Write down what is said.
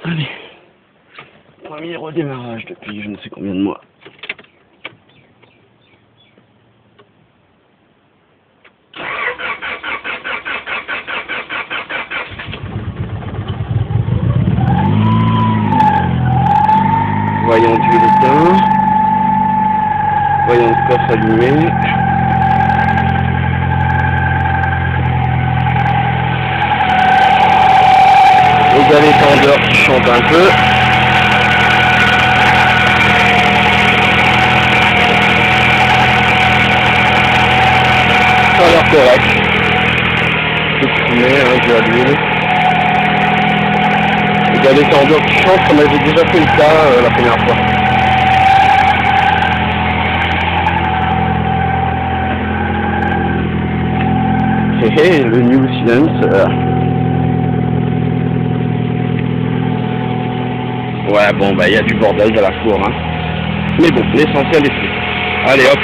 Allez. Premier redémarrage depuis je ne sais combien de mois. Voyant d'huile éteint. Voyant de coffre allumé. Les galets tendeurs qui chantent un peu. Ça a l'air correct. Peu de fumée, de l'huile. Les galets tendeurs qui chantent comme j'avais déjà fait le cas la première fois. Et le New Silence. Ouais, bon, bah, il y a du bordel dans la cour, hein. Mais bon, l'essentiel est fait. Allez, hop.